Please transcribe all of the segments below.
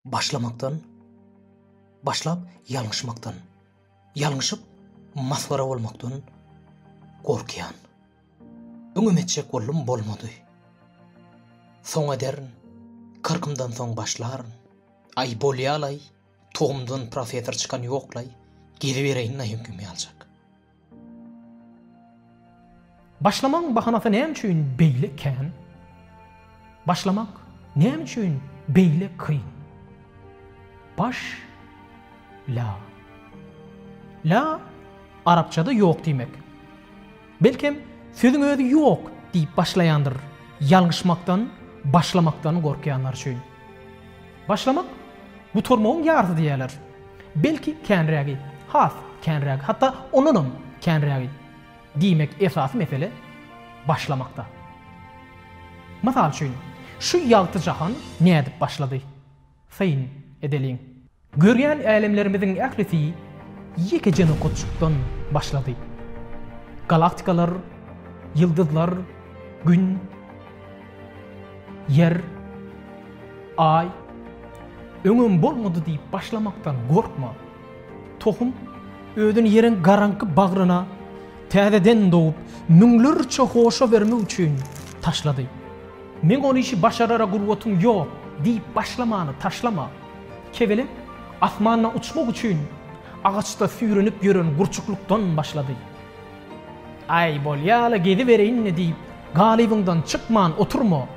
Başlamaktan, başlap yanlışmaktan, yanlışıp masvara olmaktan korkuyan. Öňümetjek bollum bolmady. Soň ederin, 40-dan soň başlaryn. Ay bolýalay, toğumdan profesor çıkan ýoklay, geri bereýin nähümkimi aljak. Başlamak bahanasy näme üçin beýle kän? Başlamak näme üçin beýle kyn? La Arapçada ýok diýmek. Belkem sözüň özü ýok diýip başlaýandyr. Ýalňyşmakdan, başlamakdan gorkýanlar üçin. Başlamak bu tormagyň ýardy diýerler. Belki känrägi, känrägi, hatda onunam känrägi diýmek esasy mesele başlamakda. Masal üçin, şu ýalty jahan nädip başlady? Fein edeliň. Görýän älemlerimiziň ählisi ýekejene gotçukdan başlady. Galaktikalar, ýyldyzlar, gün, yer, ay, öňüm bolmady diýip başlamakdan gorkma. Tohum ödün yerin garanky bagryna täzeden doğup müňlerçe hoşa bermek üçin taşlady. Men onu işi başarara gurwatum ýok diýip başlamany taşlama. Kevelim asmanda uçmak üçin agaçda süýrenip ýören gurçuklukdan başlady. Ay bolýala gedi bereýin diýip galybyňdan çykman oturma.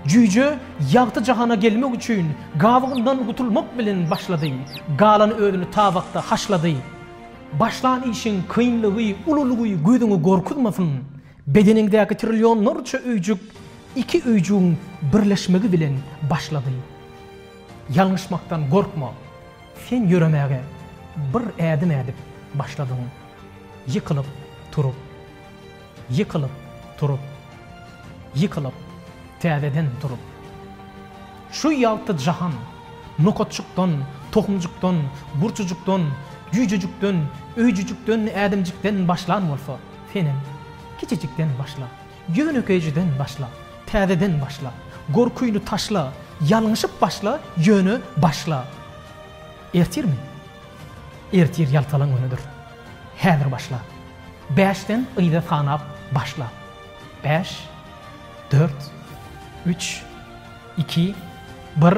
Jüýje ýagty jahana gelmek üçin gawygyndan gutulmak bilen başlady. Galan ödünü ta wagtda haşlady. Başlan işin kynlygy, ululugy gözüňi gorkutmasyn. Bedeningdäki trilyonlarça öýjük iki öýjüň birleşmegi bilen başlady. Ýalňyşmakdan gorkma. Sen ýöremäge bir ädim edip başladyň. Ýykylyp turup, ýykylyp turup, ýykylyp täzeden turup. Şu ýalty jahan nokotçukdan, tohumjukdan, burçujukdan, jüýjejükden, öýjüjükden, ädimjikden başlan bolsa, senin kiçijikden başla, ýönökejiden başla, täzeden başla, gorkuýny taşla, ýalňyşyp başla, ýönü başla. Ertirmi? Ertir ýaltalan önüdür. Häzir başla. 5'ten ýyda sanap başla. 5, 4, 3, 2, 1